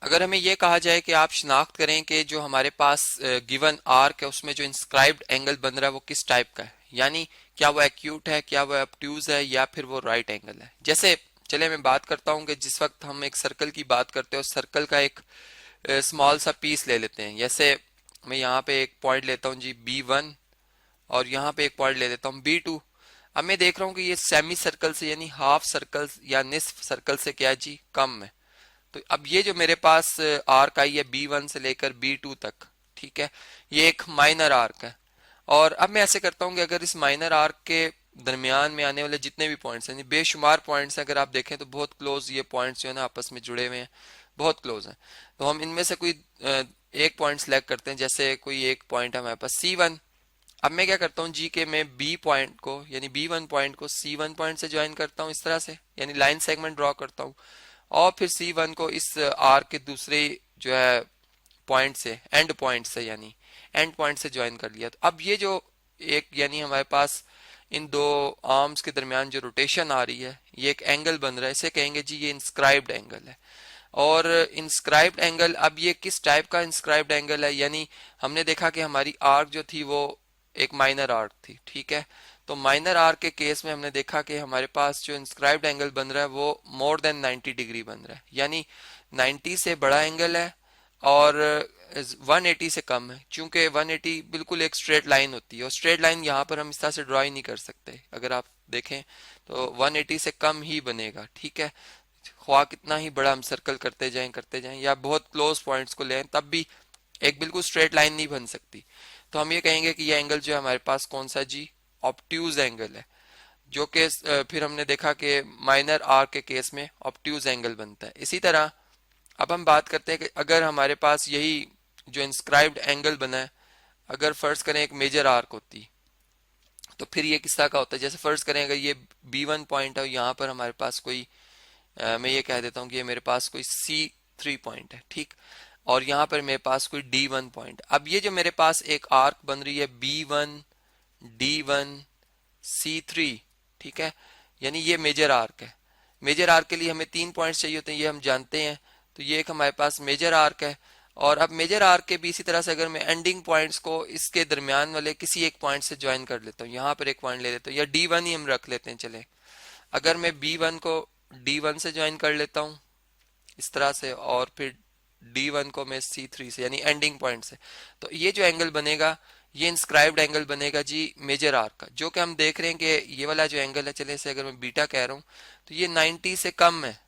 अगर हमें ये कहा जाए कि आप शिनाख्त करें कि जो हमारे पास गिवन आर्क है उसमें जो इंस्क्राइब्ड एंगल बन रहा है वो किस टाइप का है, यानी क्या वो एक्यूट है, क्या वो ऑब्ट्यूज है, या फिर वो राइट एंगल है। जैसे चले मैं बात करता हूँ कि जिस वक्त हम एक सर्कल की बात करते हैं उस सर्कल का एक स्मॉल सा पीस ले लेते हैं। जैसे मैं यहाँ पे एक पॉइंट लेता हूँ जी B1 और यहाँ पे एक पॉइंट ले लेता हूँ B2। अब मैं देख रहा हूँ कि ये सेमी सर्कल से यानी हाफ सर्कल या निस्फ सर्कल से क्या है जी, कम है। तो अब ये जो मेरे पास आर्क आई है B1 से लेकर B2 तक, ठीक है, ये एक माइनर आर्क है। और अब मैं ऐसे करता हूँ कि अगर इस माइनर आर्क के दरमियान में आने वाले जितने भी पॉइंट्स हैं, बेशुमार पॉइंट्स हैं, अगर आप देखें तो बहुत क्लोज ये पॉइंट्स जो है ना आपस में जुड़े हुए हैं, बहुत क्लोज हैं। तो हम इनमें से कोई एक पॉइंट सेलेक्ट करते हैं। जैसे कोई एक पॉइंट है हमारे पास C1। अब मैं क्या करता हूँ जी के मैं बी पॉइंट को यानी B1 पॉइंट को C1 पॉइंट से ज्वाइन करता हूँ इस तरह से, यानी लाइन सेगमेंट ड्रॉ करता हूँ। और फिर C1 को इस आर्क के दूसरे जो है पॉइंट से, एंड पॉइंट से यानी एंड पॉइंट से ज्वाइन कर लिया। तो अब ये जो एक यानी हमारे पास इन दो आर्म्स के दरमियान जो रोटेशन आ रही है, ये एक एंगल बन रहा है, इसे कहेंगे जी ये इंस्क्राइब्ड एंगल है। और इंस्क्राइब्ड एंगल, अब ये किस टाइप का इंस्क्राइब्ड एंगल है, यानी हमने देखा कि हमारी आर्क जो थी वो एक माइनर आर्क थी, ठीक है। तो माइनर आर्क के केस में हमने देखा कि हमारे पास जो इंस्क्राइब्ड एंगल बन रहा है वो मोर देन 90 डिग्री बन रहा है, यानी 90 से बड़ा एंगल है और 180 से कम है। चूंकि 180 बिल्कुल एक स्ट्रेट लाइन होती है और स्ट्रेट लाइन यहाँ पर हम इस तरह से ड्रॉ ही नहीं कर सकते। अगर आप देखें तो 180 से कम ही बनेगा, ठीक है। ख्वाह कितना ही बड़ा हम सर्कल करते जाएं या बहुत क्लोज पॉइंट्स को लें, तब भी एक बिल्कुल स्ट्रेट लाइन नहीं बन सकती। तो हम ये कहेंगे कि ये एंगल जो है हमारे पास कौन सा जी, ऑब्ट्यूज एंगल है। जो कि फिर हमने देखा कि माइनर आर्क के केस में ऑब्ट्यूज एंगल बनता है। इसी तरह अब हम बात करते हैं कि अगर हमारे पास यही जो इंस्क्राइब्ड एंगल बना है, अगर फर्ज करें एक मेजर आर्क होती तो फिर ये किस तरह का होता है। जैसे फर्ज करें अगर ये B1 पॉइंट है, यहाँ पर हमारे पास कोई मैं ये कह देता हूँ कि ये मेरे पास कोई C3 पॉइंट है, ठीक। और यहाँ पर मेरे पास कोई D1 पॉइंट। अब ये जो मेरे पास एक आर्क बन रही है B1 D1 C3, ठीक है, यानी ये मेजर आर्क है। मेजर आर्क के लिए हमें 3 पॉइंट्स चाहिए होते हैं, ये हम जानते हैं। तो ये एक हमारे पास मेजर आर्क है। और अब मेजर आर्क के भी इसी तरह से अगर मैं एंडिंग पॉइंट्स को इसके दरमियान वाले किसी एक पॉइंट से ज्वाइन कर लेता हूँ, यहाँ पर एक पॉइंट ले लेता हूँ, या D1 ही हम रख लेते हैं चले। अगर मैं B1 को D1 से ज्वाइन कर लेता हूँ इस तरह से, और फिर D1 को मैं C3 से यानी एंडिंग पॉइंट से, तो ये जो एंगल बनेगा ये इंस्क्राइब्ड एंगल बनेगा जी मेजर आर्क का। जो कि हम देख रहे हैं कि ये वाला जो एंगल है, चले से अगर मैं बीटा कह रहा हूँ तो ये 90 से कम है,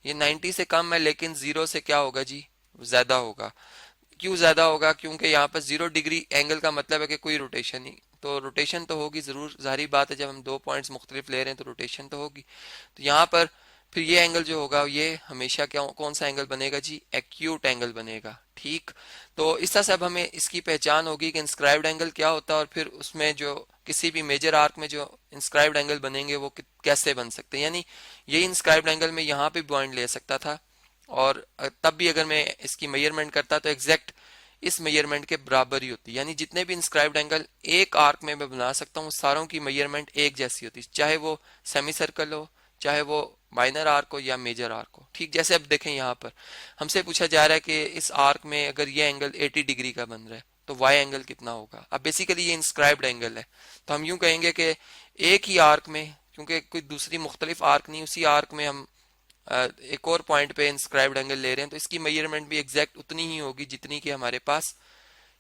ये 90 से कम है, लेकिन जीरो से क्या होगा जी, ज्यादा होगा। क्यों ज्यादा होगा, क्योंकि यहाँ पर 0 डिग्री एंगल का मतलब है कि कोई रोटेशन नहीं, तो रोटेशन तो होगी जरूर, जाहिर बात है जब हम दो पॉइंट्स मुख्तलिफ ले रहे हैं तो रोटेशन तो होगी। तो यहाँ पर फिर ये एंगल जो होगा ये हमेशा क्या कौन सा एंगल बनेगा जी, एक्यूट एंगल बनेगा, ठीक। तो इस तरह से अब हमें इसकी पहचान होगी कि इंस्क्राइब्ड एंगल क्या होता है और फिर उसमें जो किसी भी मेजर आर्क में जो इंस्क्राइब्ड एंगल बनेंगे वो कैसे बन सकते हैं। यानी यही इंस्क्राइब्ड एंगल में यहाँ पे पॉइंट ले सकता था और तब भी अगर मैं इसकी मेजरमेंट करता तो एग्जैक्ट इस मेजरमेंट के बराबर ही होती, यानी जितने भी इंस्क्राइब्ड एंगल एक आर्क में मैं बना सकता हूँ सारों की मेजरमेंट एक जैसी होती, चाहे वो सेमी सर्कल हो, चाहे वो माइनर आर्क हो या मेजर आर्क हो, ठीक। जैसे अब देखें यहाँ पर हमसे पूछा जा रहा है कि इस आर्क में अगर ये एंगल 80 डिग्री का बन रहा है तो वाई एंगल कितना होगा। अब बेसिकली ये इंस्क्राइब्ड एंगल है, तो हम यूं कहेंगे कि एक ही आर्क में, क्योंकि कोई दूसरी मुख्तलिफ आर्क नहीं, उसी आर्क में हम एक और पॉइंट पे इंस्क्राइब्ड एंगल ले रहे हैं, तो इसकी मेजरमेंट भी एग्जैक्ट उतनी ही होगी जितनी कि हमारे पास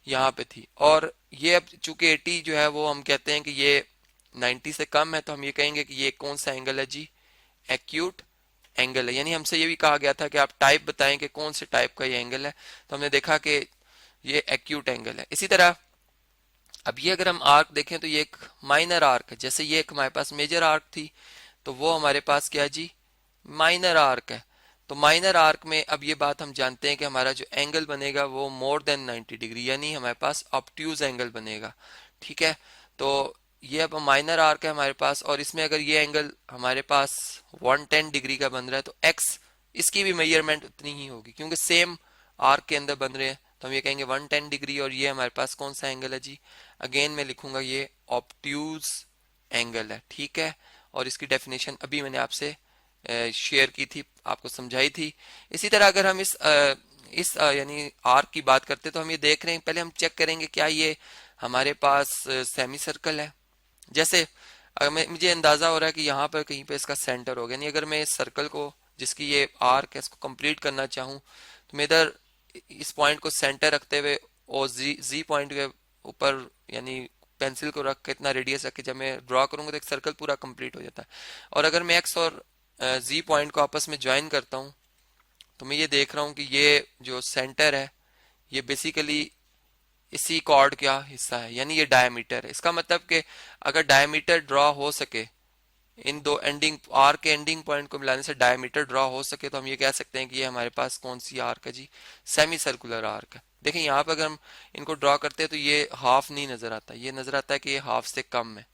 यहाँ पे थी। और ये अब चूंकि 80 जो है वो हम कहते हैं कि ये 90 से कम है, तो हम ये कहेंगे कि ये कौन सा एंगल है जी, एक्यूट एंगल है। यानी हमसे ये भी कहा गया था कि आप टाइप बताएं कि कौन से टाइप का ये एंगल है, तो हमने देखा कि ये एक्यूट एंगल है। इसी तरह अब ये अगर हम आर्क देखें तो ये एक माइनर आर्क है, जैसे ये एक हमारे पास मेजर आर्क थी तो वो हमारे पास क्या जी, माइनर आर्क है। तो माइनर आर्क में अब ये बात हम जानते हैं कि हमारा जो एंगल बनेगा वो मोर देन 90 डिग्री, यानी हमारे पास ऑब्ट्यूज एंगल बनेगा, ठीक है। तो ये अब माइनर आर्क है हमारे पास, और इसमें अगर ये एंगल हमारे पास 110 डिग्री का बन रहा है तो एक्स इसकी भी मेजरमेंट उतनी ही होगी, क्योंकि सेम आर्क के अंदर बन रहे हैं। तो हम ये कहेंगे 110 डिग्री, और ये हमारे पास कौन सा एंगल है जी, अगेन मैं लिखूंगा ये ऑब्ट्यूज एंगल है, ठीक है। और इसकी डेफिनेशन अभी मैंने आपसे शेयर की थी, आपको समझाई थी। इसी तरह अगर हम यानी आर्क की बात करते तो हम ये देख रहे हैं, पहले हम चेक करेंगे क्या ये हमारे पास सेमी सर्कल है। जैसे अगर मुझे अंदाजा हो रहा है कि यहाँ पर कहीं पे इसका सेंटर होगा, यानी अगर मैं इस सर्कल को जिसकी ये आर्क है इसको कंप्लीट करना चाहूँ तो मैं इधर इस पॉइंट को सेंटर रखते हुए और जी पॉइंट के ऊपर यानी पेंसिल को रख के इतना रेडियस रख के जब मैं ड्रॉ करूंगा तो एक सर्कल पूरा कंप्लीट हो जाता है। और अगर मैं एक्स और जी पॉइंट को आपस में ज्वाइन करता हूँ तो मैं ये देख रहा हूँ कि ये जो सेंटर है ये बेसिकली इसी कॉर्ड का हिस्सा है, यानी ये डायमीटर है। इसका मतलब कि अगर डायमीटर ड्रॉ हो सके, इन दो एंडिंग आर्क के एंडिंग पॉइंट को मिलाने से डायमीटर ड्रॉ हो सके, तो हम ये कह सकते हैं कि ये हमारे पास कौन सी आर्क है जी, सेमी सर्कुलर आर्क है। देखिए यहाँ पर अगर हम इनको ड्रॉ करते हैं तो ये हाफ नहीं नजर आता, ये नजर आता है कि ये हाफ से कम है,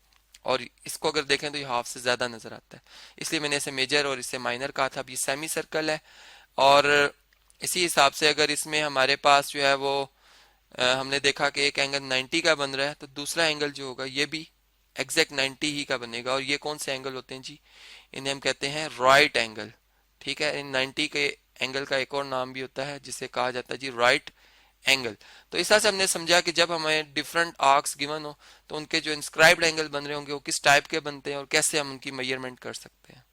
और इसको अगर देखें तो ये हाफ से ज्यादा नजर आता है। इसलिए मैंने इसे मेजर और इसे माइनर कहा था। अब ये सेमी सर्कल है, और इसी हिसाब से अगर इसमें हमारे पास जो है वो हमने देखा कि एक एंगल 90 का बन रहा है, तो दूसरा एंगल जो होगा ये भी एग्जैक्ट 90 ही का बनेगा। और ये कौन से एंगल होते हैं जी, इन्हें हम कहते हैं राइट एंगल। ठीक है, इन 90 के एंगल का एक और नाम भी होता है जिसे कहा जाता है जी राइट एंगल। तो इस तरह से हमने समझा कि जब हमें डिफरेंट आर्क्स गिवन हो तो उनके जो इंस्क्राइब्ड एंगल बन रहे होंगे वो किस टाइप के बनते हैं और कैसे हम उनकी मेजरमेंट कर सकते हैं।